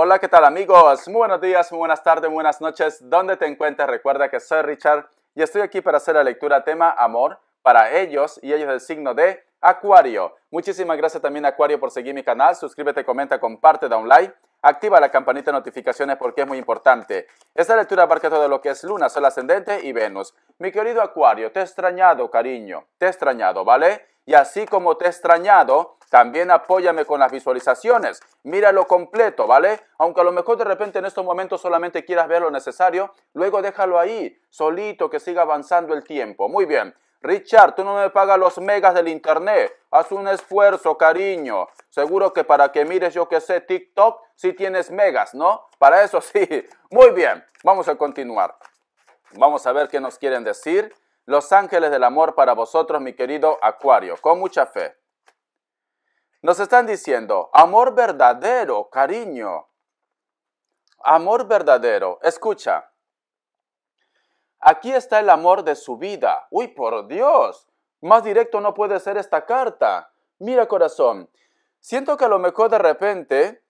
Hola, ¿qué tal amigos? Muy buenos días, muy buenas tardes, muy buenas noches. ¿Dónde te encuentras? Recuerda que soy Richard y estoy aquí para hacer la lectura tema amor para ellos y ellos del signo de Acuario. Muchísimas gracias también Acuario por seguir mi canal. Suscríbete, comenta, comparte, da un like. Activa la campanita de notificaciones porque es muy importante. Esta lectura abarca todo lo que es Luna, Sol ascendente y Venus. Mi querido Acuario, te he extrañado, cariño. Te he extrañado, ¿vale? Y así como te he extrañado, también apóyame con las visualizaciones. Míralo completo, ¿vale? Aunque a lo mejor de repente en estos momentos solamente quieras ver lo necesario, luego déjalo ahí, solito, que siga avanzando el tiempo. Muy bien. Richard, tú no me pagas los megas del internet. Haz un esfuerzo, cariño. Seguro que para que mires, yo que sé, TikTok, sí tienes megas, ¿no? Para eso sí. Muy bien. Vamos a continuar. Vamos a ver qué nos quieren decir los ángeles del amor para vosotros, mi querido Acuario. Con mucha fe. Nos están diciendo, amor verdadero, cariño. Amor verdadero. Escucha. Aquí está el amor de su vida. ¡Uy, por Dios! Más directo no puede ser esta carta. Mira, corazón, siento que a lo mejor de repente,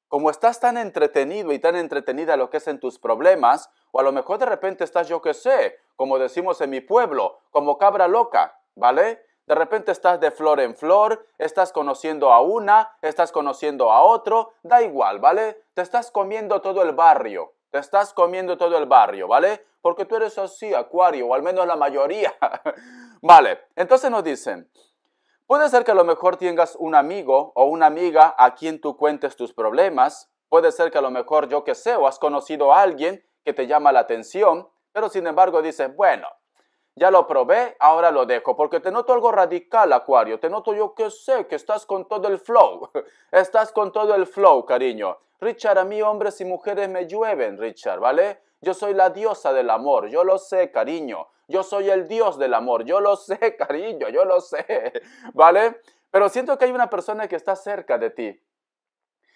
como estás tan entretenido y tan entretenida lo que es en tus problemas, o a lo mejor de repente estás, yo qué sé, como decimos en mi pueblo, como cabra loca, ¿vale? De repente estás de flor en flor, estás conociendo a una, estás conociendo a otro, da igual, ¿vale? Te estás comiendo todo el barrio. Te estás comiendo todo el barrio, ¿vale? Porque tú eres así, Acuario, o al menos la mayoría. Vale, entonces nos dicen, puede ser que a lo mejor tengas un amigo o una amiga a quien tú cuentes tus problemas. Puede ser que a lo mejor, yo qué sé, o has conocido a alguien que te llama la atención, pero sin embargo dices, bueno, ya lo probé, ahora lo dejo, porque te noto algo radical, Acuario. Te noto, yo qué sé, que estás con todo el flow. Estás con todo el flow, cariño. Richard, a mí hombres y mujeres me llueven, Richard, ¿vale? Yo soy la diosa del amor, yo lo sé, cariño. Yo soy el dios del amor, yo lo sé, cariño, yo lo sé, ¿vale? Pero siento que hay una persona que está cerca de ti.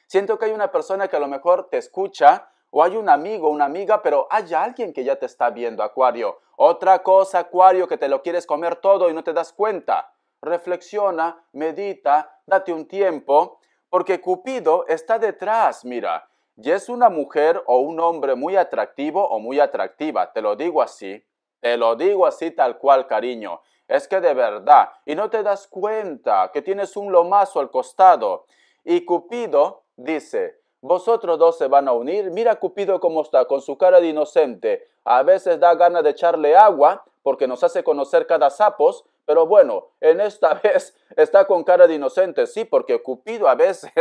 Siento que hay una persona que a lo mejor te escucha, o hay un amigo, una amiga, pero hay alguien que ya te está viendo, Acuario. Otra cosa, Acuario, que te lo quieres comer todo y no te das cuenta. Reflexiona, medita, date un tiempo, porque Cupido está detrás, mira. Y es una mujer o un hombre muy atractivo o muy atractiva, te lo digo así. Te lo digo así tal cual, cariño. Es que de verdad, y no te das cuenta que tienes un lomazo al costado. Y Cupido dice, vosotros dos se van a unir. Mira Cupido cómo está, con su cara de inocente. A veces da ganas de echarle agua porque nos hace conocer cada sapos. Pero bueno, en esta vez está con cara de inocente. Sí, porque Cupido a veces...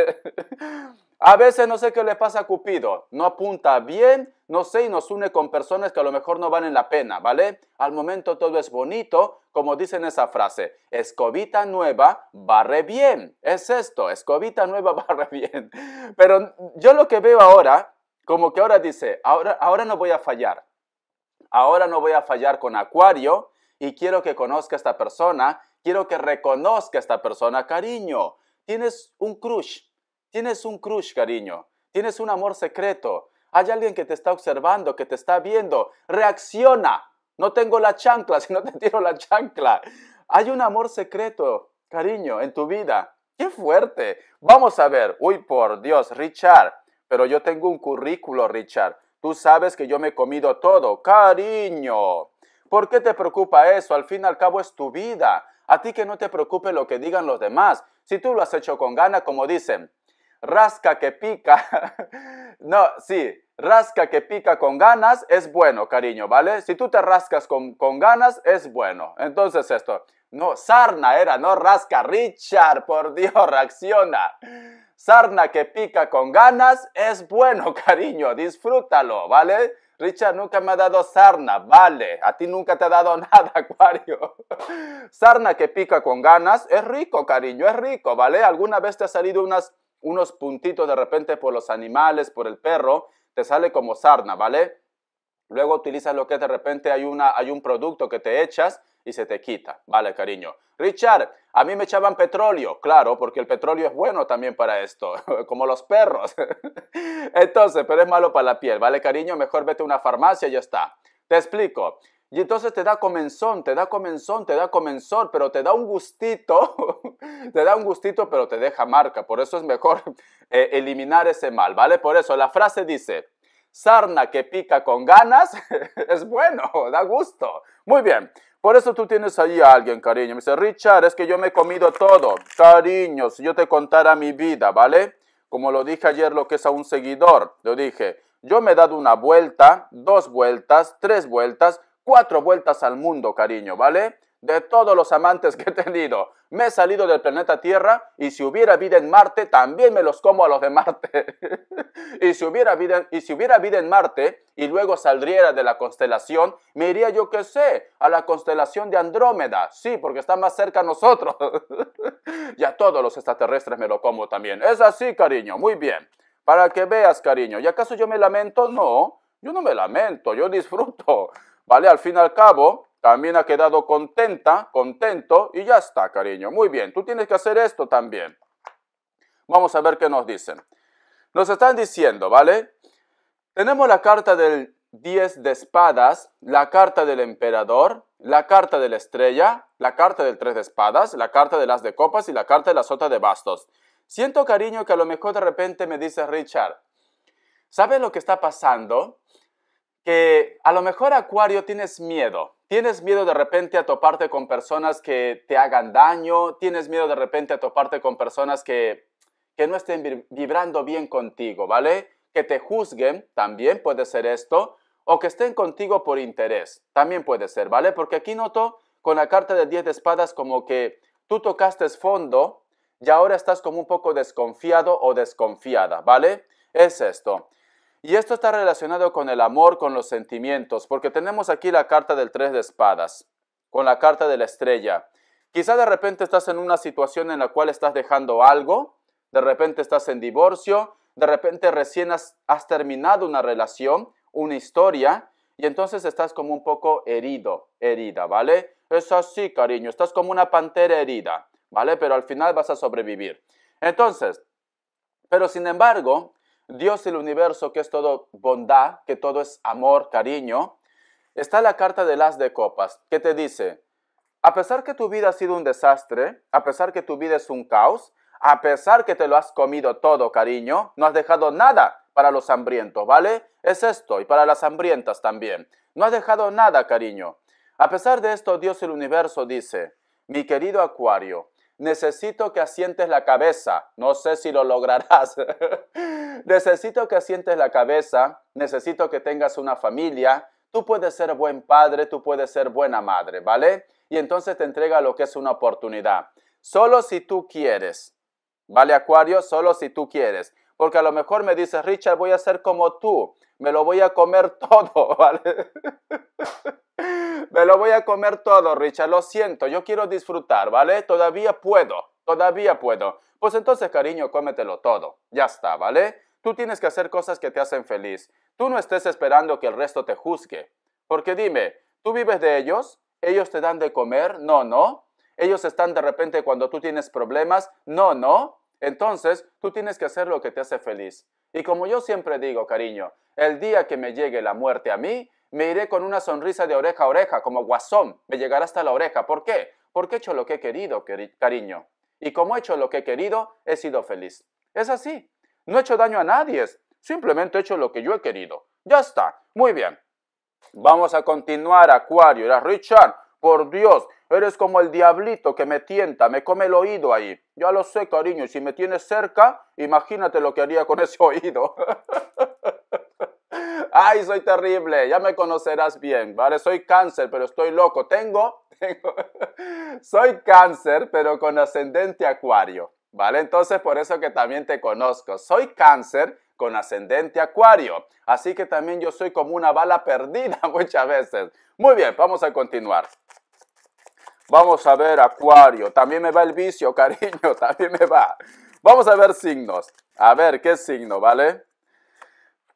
A veces no sé qué le pasa a Cupido, no apunta bien, no sé, y nos une con personas que a lo mejor no valen la pena, ¿vale? Al momento todo es bonito, como dicen esa frase, escobita nueva barre bien, es esto, escobita nueva barre bien. Pero yo lo que veo ahora, como que ahora dice, ahora no voy a fallar, ahora no voy a fallar con Acuario y quiero que conozca a esta persona, quiero que reconozca a esta persona, cariño, tienes un crush. Tienes un crush, cariño. Tienes un amor secreto. Hay alguien que te está observando, que te está viendo. ¡Reacciona! No tengo la chancla, si no te tiro la chancla. Hay un amor secreto, cariño, en tu vida. ¡Qué fuerte! Vamos a ver. Uy, por Dios, Richard. Pero yo tengo un currículo, Richard. Tú sabes que yo me he comido todo. ¡Cariño! ¿Por qué te preocupa eso? Al fin y al cabo es tu vida. A ti que no te preocupe lo que digan los demás. Si tú lo has hecho con ganas, como dicen. Rasca que pica, no, sí, rasca que pica con ganas es bueno, cariño, ¿vale? Si tú te rascas con ganas, es bueno. Entonces esto, no, sarna era, no rasca, Richard, por Dios, reacciona. Sarna que pica con ganas es bueno, cariño, disfrútalo, ¿vale? Richard nunca me ha dado sarna, vale, a ti nunca te ha dado nada, Acuario. Sarna que pica con ganas es rico, cariño, es rico, ¿vale? ¿Alguna vez te ha salido unos puntitos de repente por los animales, por el perro, te sale como sarna, ¿vale? Luego utilizas lo que de repente hay un producto que te echas y se te quita, ¿vale, cariño? Richard, a mí me echaban petróleo, claro, porque el petróleo es bueno también para esto, como los perros. Entonces, pero es malo para la piel, ¿vale, cariño? Mejor vete a una farmacia y ya está. Te explico. Y entonces te da comenzón, te da comenzón, te da comenzón, pero te da un gustito, te da un gustito, pero te deja marca. Por eso es mejor eliminar ese mal, ¿vale? Por eso la frase dice, sarna que pica con ganas es bueno, da gusto. Muy bien, por eso tú tienes ahí a alguien, cariño. Me dice, Richard, es que yo me he comido todo. Cariño, si yo te contara mi vida, ¿vale? Como lo dije ayer, lo que es a un seguidor, lo dije, yo me he dado una vuelta, 2 vueltas, 3 vueltas, 4 vueltas al mundo, cariño, ¿vale? De todos los amantes que he tenido, me he salido del planeta Tierra y si hubiera vida en Marte, también me los como a los de Marte. y si hubiera vida en Marte y luego saldría de la constelación, me iría, yo qué sé, a la constelación de Andrómeda. Sí, porque está más cerca a nosotros. y a todos los extraterrestres me lo como también. Es así, cariño, muy bien. Para que veas, cariño. ¿Y acaso yo me lamento? No, yo no me lamento, yo disfruto. ¿Vale? Al fin y al cabo, también ha quedado contenta, contento y ya está, cariño. Muy bien, tú tienes que hacer esto también. Vamos a ver qué nos dicen. Nos están diciendo, ¿vale? Tenemos la carta del 10 de espadas, la carta del emperador, la carta de la estrella, la carta del 3 de espadas, la carta del as de copas y la carta de la sota de bastos. Siento, cariño, que a lo mejor de repente me dice Richard, ¿sabes lo que está pasando? Que a lo mejor, Acuario, tienes miedo de repente a toparte con personas que te hagan daño, tienes miedo de repente a toparte con personas que no estén vibrando bien contigo, ¿vale? Que te juzguen, también puede ser esto, o que estén contigo por interés, también puede ser, ¿vale? Porque aquí noto con la carta de 10 de espadas como que tú tocaste fondo y ahora estás como un poco desconfiado o desconfiada, ¿vale? Es esto. Y esto está relacionado con el amor, con los sentimientos, porque tenemos aquí la carta del 3 de espadas, con la carta de la estrella. Quizá de repente estás en una situación en la cual estás dejando algo, de repente estás en divorcio, de repente recién has terminado una relación, una historia, y entonces estás como un poco herido, herida, ¿vale? Es así, cariño, estás como una pantera herida, ¿vale? Pero al final vas a sobrevivir. Entonces, pero sin embargo, Dios y el universo, que es todo bondad, que todo es amor, cariño, está la carta del as de copas, que te dice, a pesar que tu vida ha sido un desastre, a pesar que tu vida es un caos, a pesar que te lo has comido todo, cariño, no has dejado nada para los hambrientos, ¿vale? Es esto, y para las hambrientas también. No has dejado nada, cariño. A pesar de esto, Dios y el universo dice, mi querido Acuario, necesito que asientes la cabeza. No sé si lo lograrás. Necesito que asientes la cabeza. Necesito que tengas una familia. Tú puedes ser buen padre, tú puedes ser buena madre, ¿vale? Y entonces te entrega lo que es una oportunidad. Solo si tú quieres. ¿Vale, Acuario? Solo si tú quieres. Porque a lo mejor me dices, Richard, voy a ser como tú. Me lo voy a comer todo, ¿vale? Me lo voy a comer todo, Richard, lo siento, yo quiero disfrutar, ¿vale? Todavía puedo. Pues entonces, cariño, cómetelo todo, ya está, ¿vale? Tú tienes que hacer cosas que te hacen feliz. Tú no estés esperando que el resto te juzgue. Porque dime, ¿tú vives de ellos? ¿Ellos te dan de comer? No. ¿Ellos están de repente cuando tú tienes problemas? No. Entonces, tú tienes que hacer lo que te hace feliz. Y como yo siempre digo, cariño, el día que me llegue la muerte a mí, me iré con una sonrisa de oreja a oreja, como Guasón, me llegará hasta la oreja. ¿Por qué? Porque he hecho lo que he querido, cariño. Y como he hecho lo que he querido, he sido feliz. Es así. No he hecho daño a nadie, simplemente he hecho lo que yo he querido. Ya está. Muy bien. Vamos a continuar, Acuario. Era Richard, por Dios, eres como el diablito que me tienta, me come el oído ahí. Ya lo sé, cariño, y si me tienes cerca, imagínate lo que haría con ese oído. Ay, soy terrible, ya me conocerás bien, ¿vale? Soy Cáncer, pero estoy loco. Soy Cáncer, pero con ascendente Acuario, ¿vale? Entonces, por eso que también te conozco. Soy Cáncer con ascendente Acuario. Así que también yo soy como una bala perdida muchas veces. Muy bien, vamos a continuar. Vamos a ver, Acuario. También me va el vicio, cariño, también me va. Vamos a ver signos. A ver, ¿qué signo, vale?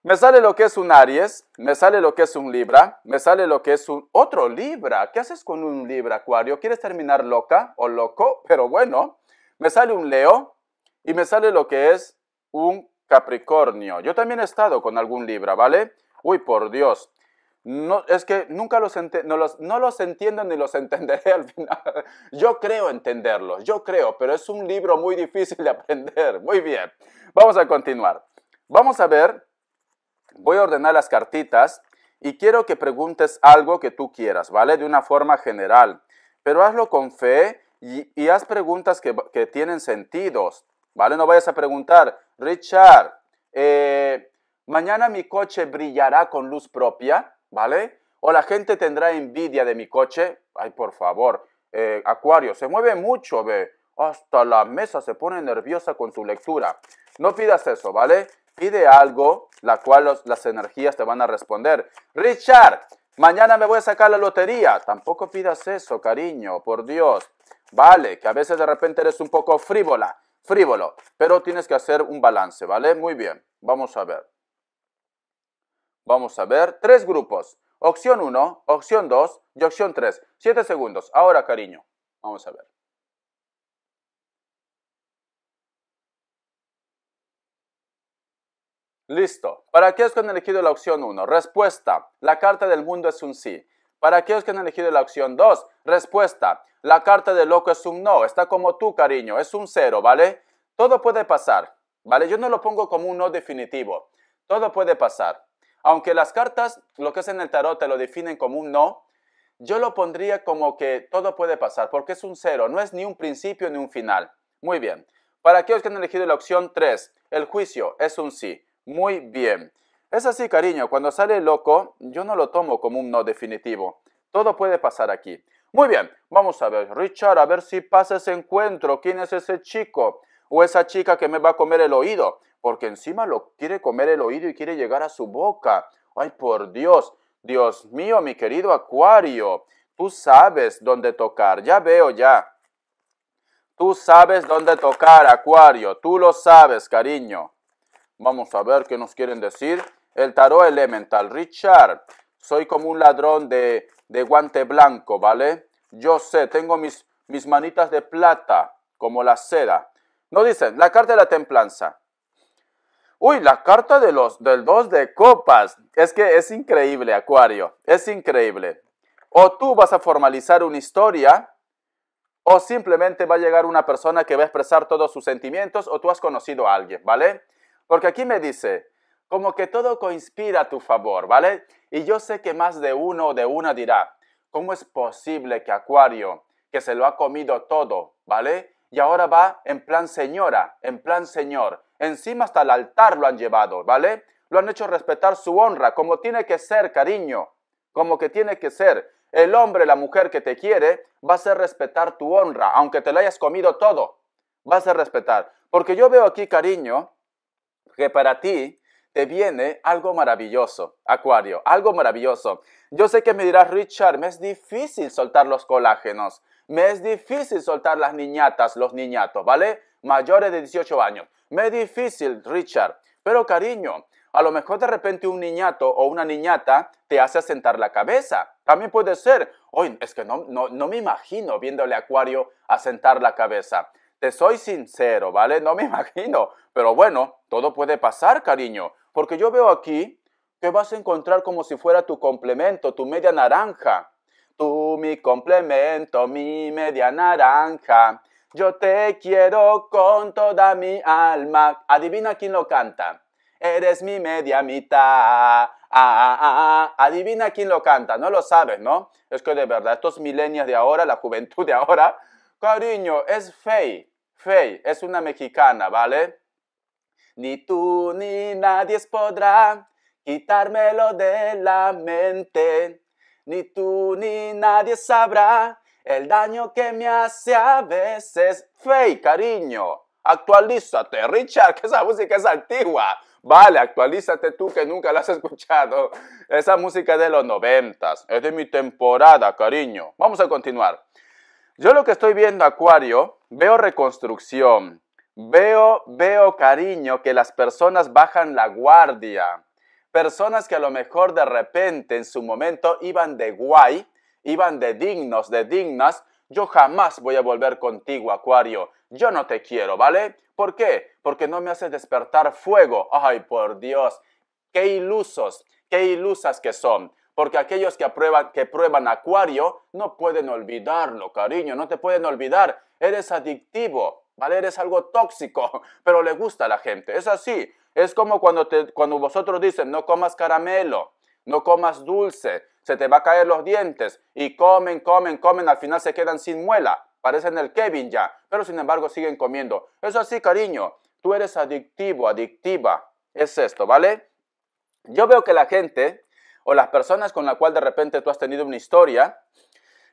Me sale lo que es un Aries, me sale lo que es un Libra, me sale lo que es un otro Libra. ¿Qué haces con un Libra, Acuario? ¿Quieres terminar loca o loco? Pero bueno, me sale un Leo y me sale lo que es un Capricornio. Yo también he estado con algún Libra, ¿vale? Uy, por Dios. No, es que nunca no los entiendo ni los entenderé al final. Yo creo entenderlos, yo creo, pero es un libro muy difícil de aprender. Muy bien, vamos a continuar. Vamos a ver, voy a ordenar las cartitas y quiero que preguntes algo que tú quieras, ¿vale? De una forma general, pero hazlo con fe y haz preguntas que tienen sentidos, ¿vale? No vayas a preguntar, Richard, mañana mi coche brillará con luz propia, ¿vale? O la gente tendrá envidia de mi coche. Ay, por favor, Acuario, se mueve mucho, ve. Hasta la mesa se pone nerviosa con su lectura. No pidas eso, ¿vale? Pide algo, la cual las energías te van a responder. Richard, mañana me voy a sacar la lotería. Tampoco pidas eso, cariño, por Dios. Vale, que a veces de repente eres un poco frívolo, pero tienes que hacer un balance, ¿vale? Muy bien, vamos a ver. Vamos a ver, 3 grupos. Opción 1, opción 2 y opción 3. 7 segundos. Ahora, cariño, vamos a ver. Listo. Para aquellos que han elegido la opción 1, respuesta. La carta del mundo es un sí. Para aquellos que han elegido la opción 2, respuesta. La carta del loco es un no. Está como tú, cariño. Es un 0, ¿vale? Todo puede pasar, ¿vale? Yo no lo pongo como un no definitivo. Todo puede pasar. Aunque las cartas, lo que es en el tarot, te lo definen como un no, yo lo pondría como que todo puede pasar, porque es un 0, no es ni un principio ni un final. Muy bien. Para aquellos que han elegido la opción 3, el juicio es un sí. Muy bien. Es así, cariño, cuando sale loco, yo no lo tomo como un no definitivo. Todo puede pasar aquí. Muy bien, vamos a ver, Richard, a ver si pasa ese encuentro. ¿Quién es ese chico o esa chica que me va a comer el oído? Porque encima lo quiere comer el oído y quiere llegar a su boca. Ay, por Dios, Dios mío, mi querido Acuario, tú sabes dónde tocar, ya veo ya. Tú sabes dónde tocar, Acuario, tú lo sabes, cariño. Vamos a ver qué nos quieren decir. El tarot elemental, Richard, soy como un ladrón de guante blanco, ¿vale? Yo sé, tengo mis manitas de plata, como la seda. No dicen, la carta de la templanza. Uy, la carta del 2 de copas. Es que es increíble, Acuario. Es increíble. O tú vas a formalizar una historia, o simplemente va a llegar una persona que va a expresar todos sus sentimientos, o tú has conocido a alguien, ¿vale? Porque aquí me dice, como que todo conspira a tu favor, ¿vale? Y yo sé que más de uno o de una dirá, ¿cómo es posible que Acuario, que se lo ha comido todo, ¿vale? Y ahora va en plan señora, en plan señor. Encima hasta el altar lo han llevado, ¿vale? Lo han hecho respetar su honra, como tiene que ser, cariño. Como que tiene que ser. El hombre, la mujer que te quiere, va a hacer respetar tu honra, aunque te lo hayas comido todo. Va a hacer respetar. Porque yo veo aquí, cariño, que para ti te viene algo maravilloso, Acuario, algo maravilloso. Yo sé que me dirás, Richard, me es difícil soltar los colágenos, me es difícil soltar las niñatas, los niñatos, ¿vale? Mayores de 18 años. Me es difícil, Richard, pero cariño, a lo mejor de repente un niñato o una niñata te hace asentar la cabeza. También puede ser, oye, es que no me imagino viéndole a Acuario asentar la cabeza. Te soy sincero, ¿vale? No me imagino. Pero bueno, todo puede pasar, cariño. Porque yo veo aquí que vas a encontrar como si fuera tu complemento, tu media naranja. Tú, mi complemento, mi media naranja. Yo te quiero con toda mi alma. Adivina quién lo canta. Eres mi media mitad. Adivina quién lo canta. No lo sabes, ¿no? Es que de verdad, estos millennials de ahora, la juventud de ahora, cariño, es Faye. Faye es una mexicana, ¿vale? Ni tú ni nadie podrá quitármelo de la mente. Ni tú ni nadie sabrá el daño que me hace a veces. Faye, cariño, actualízate, Richard, que esa música es antigua. Vale, actualízate tú que nunca la has escuchado. Esa música es de los 90s, es de mi temporada, cariño. Vamos a continuar. Yo lo que estoy viendo, Acuario, veo reconstrucción, veo, cariño, que las personas bajan la guardia. Personas que a lo mejor de repente en su momento iban de guay, iban de dignos, de dignas. Yo jamás voy a volver contigo, Acuario. Yo no te quiero, ¿vale? ¿Por qué? Porque no me haces despertar fuego. Ay, por Dios, qué ilusos, qué ilusas que son. Porque aquellos que prueban Acuario no pueden olvidarlo, cariño, no te pueden olvidar. Eres adictivo, ¿vale? Eres algo tóxico, pero le gusta a la gente. Es así. Es como cuando vosotros dicen, no comas caramelo, no comas dulce, se te va a caer los dientes. Y comen, al final se quedan sin muela. Parecen el Kevin ya, pero sin embargo siguen comiendo. Es así, cariño. Tú eres adictivo, adictiva. Es esto, ¿vale? Yo veo que la gente o las personas con las cuales de repente tú has tenido una historia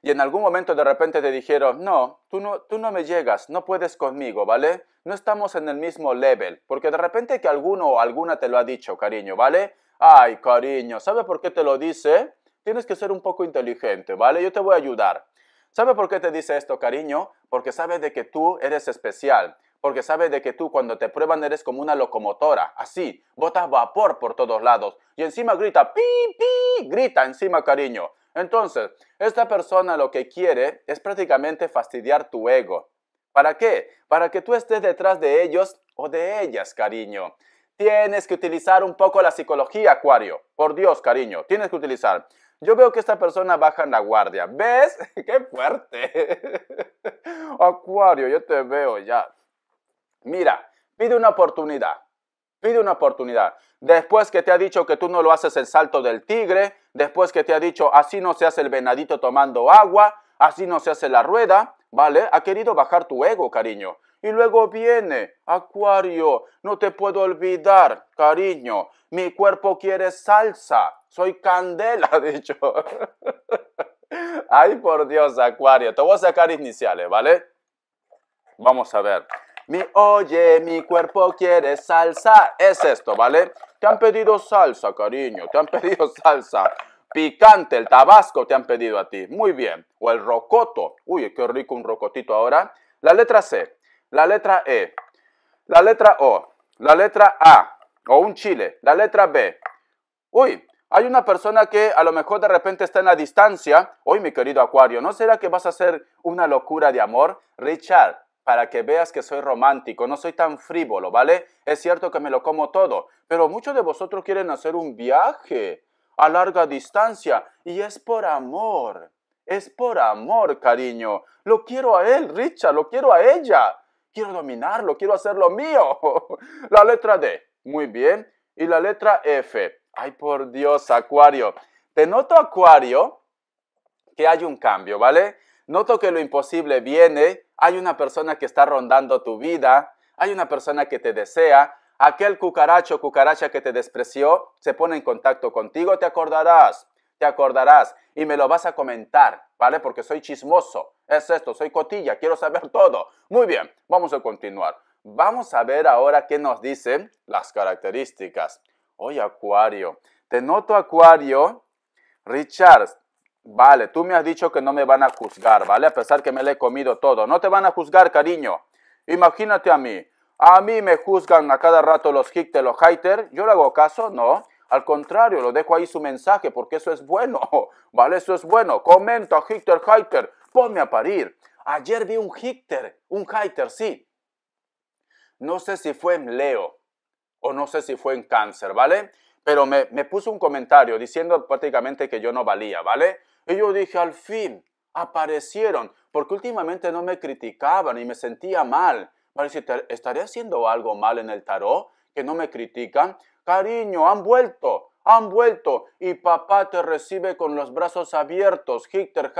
y en algún momento de repente te dijeron, no, tú no me llegas, no puedes conmigo, ¿vale? No estamos en el mismo level, porque de repente que alguno o alguna te lo ha dicho, cariño, ¿vale? Ay, cariño, ¿sabe por qué te lo dice? Tienes que ser un poco inteligente, ¿vale? Yo te voy a ayudar. ¿Sabe por qué te dice esto, cariño? Porque sabe de que tú eres especial. Porque sabe de que tú cuando te prueban eres como una locomotora, así, botas vapor por todos lados y encima grita, pi, pi, grita encima, cariño. Entonces, esta persona lo que quiere es prácticamente fastidiar tu ego. ¿Para qué? Para que tú estés detrás de ellos o de ellas, cariño. Tienes que utilizar un poco la psicología, Acuario. Por Dios, cariño, tienes que utilizar. Yo veo que esta persona baja en la guardia. ¿Ves? ¡Qué fuerte! Acuario, yo te veo ya. Mira, pide una oportunidad. Pide una oportunidad. Después que te ha dicho que tú no lo haces el salto del tigre, después que te ha dicho así no se hace el venadito tomando agua, así no se hace la rueda, ¿vale? Ha querido bajar tu ego, cariño. Y luego viene, Acuario, no te puedo olvidar, cariño. Mi cuerpo quiere salsa. Soy candela, ha dicho. Ay, por Dios, Acuario. Te voy a sacar iniciales, ¿vale? Vamos a ver. Oye, mi cuerpo quiere salsa. Es esto, ¿vale? Te han pedido salsa, cariño. Te han pedido salsa. Picante, el tabasco te han pedido a ti. Muy bien. O el rocoto. Uy, qué rico un rocotito ahora. La letra C. La letra E. La letra O. La letra A. O un chile. La letra B. Uy, hay una persona que a lo mejor de repente está en la distancia. Uy, mi querido Acuario, ¿no será que vas a hacer una locura de amor? Richard, para que veas que soy romántico, no soy tan frívolo, ¿vale? Es cierto que me lo como todo, pero muchos de vosotros quieren hacer un viaje a larga distancia y es por amor. Es por amor, cariño. Lo quiero a él, Richard, lo quiero a ella. Quiero dominarlo, quiero hacerlo mío. La letra D, muy bien. Y la letra F. Ay, por Dios, Acuario. Te noto, Acuario, que hay un cambio, ¿vale? Noto que lo imposible viene, hay una persona que está rondando tu vida, hay una persona que te desea, aquel cucaracho o cucaracha que te despreció se pone en contacto contigo, te acordarás, y me lo vas a comentar, ¿vale? Porque soy chismoso, es esto, soy cotilla, quiero saber todo. Muy bien, vamos a continuar. Vamos a ver ahora qué nos dicen las características. Oye, Acuario, te noto, Acuario, Richard. Vale, tú me has dicho que no me van a juzgar, ¿vale? A pesar que me lo he comido todo. No te van a juzgar, cariño. Imagínate a mí. A mí me juzgan a cada rato los hicters, los haters. ¿Yo le hago caso? No. Al contrario, lo dejo ahí su mensaje porque eso es bueno, ¿vale? Eso es bueno. Comenta, hater. Ponme a parir. Ayer vi un hater, sí. No sé si fue en Leo o no sé si fue en Cáncer, ¿vale? Pero me puso un comentario diciendo prácticamente que yo no valía, ¿vale? Y yo dije, al fin, aparecieron, porque últimamente no me criticaban y me sentía mal. Vale, si ¿estaré haciendo algo mal en el tarot? Que no me critican. Cariño, han vuelto, y papá te recibe con los brazos abiertos. Hater,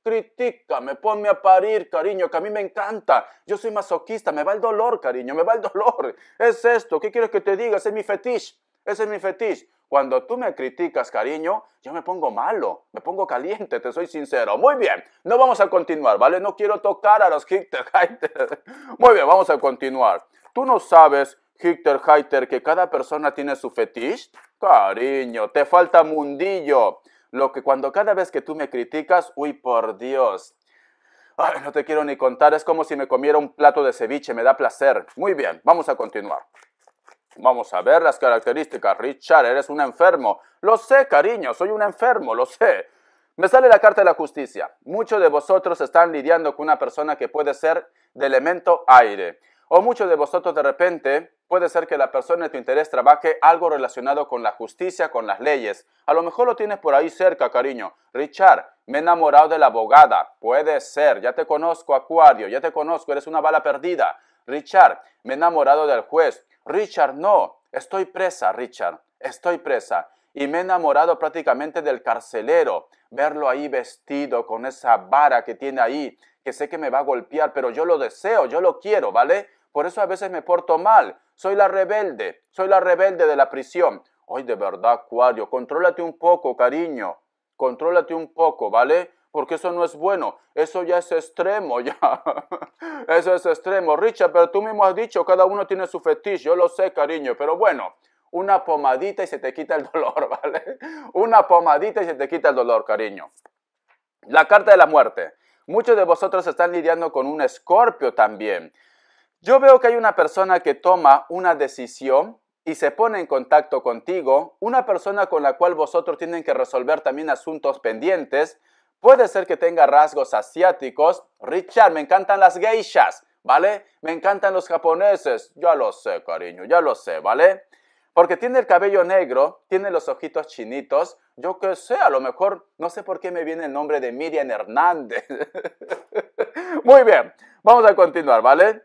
critícame, ponme a parir, cariño, que a mí me encanta. Yo soy masoquista, me va el dolor, cariño, me va el dolor. Es esto, ¿qué quieres que te diga? Ese es mi fetiche. Ese es mi fetiche. Cuando tú me criticas, cariño, yo me pongo malo, me pongo caliente, te soy sincero. Muy bien, no vamos a continuar, ¿vale? No quiero tocar a los haters. Muy bien, vamos a continuar. Tú no sabes, hater, que cada persona tiene su fetiche. Cariño, te falta mundillo. Cada vez que tú me criticas, uy, por Dios. Ay, no te quiero ni contar, es como si me comiera un plato de ceviche, me da placer. Muy bien, vamos a continuar. Vamos a ver las características. Richard, eres un enfermo. Lo sé, cariño, soy un enfermo, lo sé. Me sale la carta de la justicia. Muchos de vosotros están lidiando con una persona que puede ser de elemento aire. O muchos de vosotros de repente Puede ser que la persona de tu interés trabaje algo relacionado con la justicia, con las leyes. A lo mejor lo tienes por ahí cerca, cariño. Richard, me he enamorado de la abogada. Puede ser, ya te conozco, Acuario, ya te conozco, eres una bala perdida. Richard, me he enamorado del juez. Richard, no, estoy presa, Richard, estoy presa. Y me he enamorado prácticamente del carcelero. Verlo ahí vestido con esa vara que tiene ahí, que sé que me va a golpear, pero yo lo deseo, yo lo quiero, ¿vale? Por eso a veces me porto mal. Soy la rebelde de la prisión. Ay, de verdad, Acuario, contrólate un poco, cariño. Contrólate un poco, ¿vale? Porque eso no es bueno. Eso ya es extremo, ya. Eso es extremo. Richard, pero tú mismo has dicho, cada uno tiene su fetiche. Yo lo sé, cariño, pero bueno. Una pomadita y se te quita el dolor, ¿vale? Una pomadita y se te quita el dolor, cariño. La carta de la muerte. Muchos de vosotros están lidiando con un Escorpio también. Yo veo que hay una persona que toma una decisión y se pone en contacto contigo, una persona con la cual vosotros tienen que resolver también asuntos pendientes. Puede ser que tenga rasgos asiáticos. Richard, me encantan las geishas, ¿vale? Me encantan los japoneses. Ya lo sé, cariño, ya lo sé, ¿vale? Porque tiene el cabello negro, tiene los ojitos chinitos. Yo qué sé, a lo mejor, no sé por qué me viene el nombre de Miriam Hernández. Muy bien, vamos a continuar, ¿vale?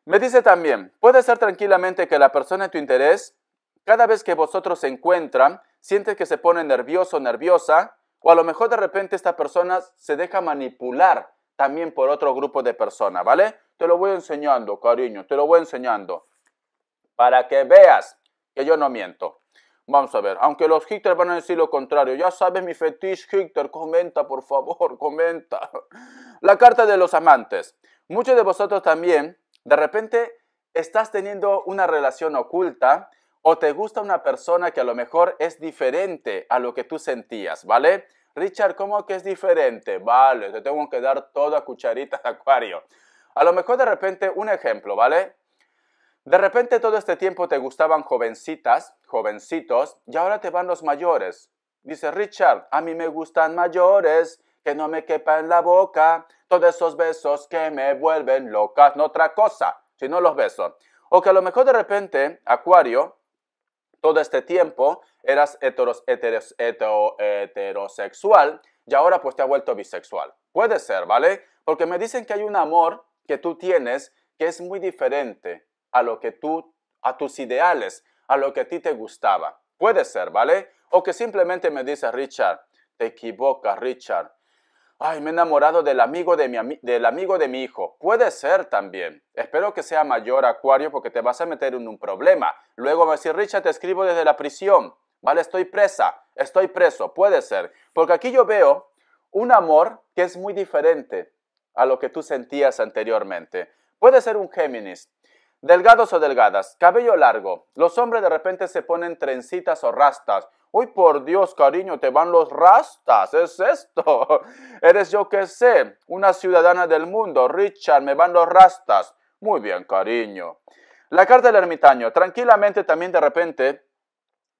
Me dice también, puede ser tranquilamente que la persona de tu interés, cada vez que vosotros se encuentran, sientes que se pone nervioso o nerviosa, o a lo mejor de repente esta persona se deja manipular también por otro grupo de personas, ¿vale? Te lo voy enseñando, cariño, te lo voy enseñando, para que veas que yo no miento. Vamos a ver, aunque los Hitters van a decir lo contrario, ya sabes mi fetiche, Hitter, comenta, por favor, comenta. La carta de los amantes. Muchos de vosotros también, de repente, estás teniendo una relación oculta o te gusta una persona que a lo mejor es diferente a lo que tú sentías, ¿vale? Richard, ¿cómo que es diferente? Vale, te tengo que dar toda cucharita de Acuario. A lo mejor de repente, un ejemplo, ¿vale? De repente todo este tiempo te gustaban jovencitas, jovencitos, y ahora te van los mayores. Dice Richard, a mí me gustan mayores, que no me quepa en la boca, todos esos besos que me vuelven loca, no otra cosa, sino los besos. O que a lo mejor de repente, Acuario, todo este tiempo eras heterosexual y ahora pues te has vuelto bisexual. Puede ser, ¿vale? Porque me dicen que hay un amor que tú tienes que es muy diferente a lo que a tus ideales, a lo que a ti te gustaba. Puede ser, ¿vale? O que simplemente me dice Richard, te equivocas, Richard. Ay, me he enamorado del amigo de mi hijo. Puede ser también. Espero que sea mayor, Acuario, porque te vas a meter en un problema. Luego me va a decir, Richard, te escribo desde la prisión. ¿Vale? Estoy presa, estoy preso. Puede ser. Porque aquí yo veo un amor que es muy diferente a lo que tú sentías anteriormente. Puede ser un Géminis. Delgados o delgadas, cabello largo. Los hombres de repente se ponen trencitas o rastas. Uy, por Dios, cariño, te van los rastas. ¿Es esto? Eres yo que sé, una ciudadana del mundo. Richard, me van los rastas. Muy bien, cariño. La carta del ermitaño. Tranquilamente también de repente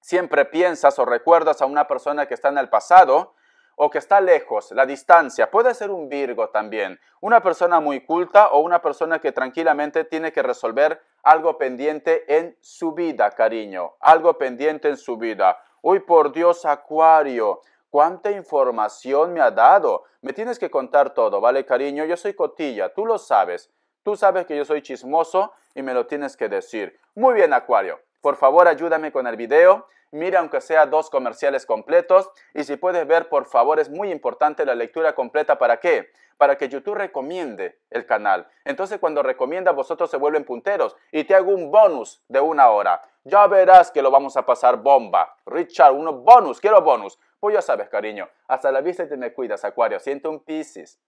siempre piensas o recuerdas a una persona que está en el pasado o que está lejos, la distancia. Puede ser un Virgo también, una persona muy culta o una persona que tranquilamente tiene que resolver algo pendiente en su vida, cariño, algo pendiente en su vida. Uy, por Dios, Acuario, cuánta información me ha dado. Me tienes que contar todo, ¿vale, cariño? Yo soy cotilla, tú lo sabes. Tú sabes que yo soy chismoso y me lo tienes que decir. Muy bien, Acuario. Por favor, ayúdame con el video. Mira aunque sea 2 comerciales completos. Y si puedes ver, por favor, es muy importante la lectura completa. ¿Para qué? Para que YouTube recomiende el canal. Entonces, cuando recomienda, vosotros se vuelven punteros. Y te hago un bonus de 1 hora. Ya verás que lo vamos a pasar bomba. Richard, quiero bonus. Pues ya sabes, cariño. Hasta la vista y te me cuidas, Acuario. Siento un Piscis.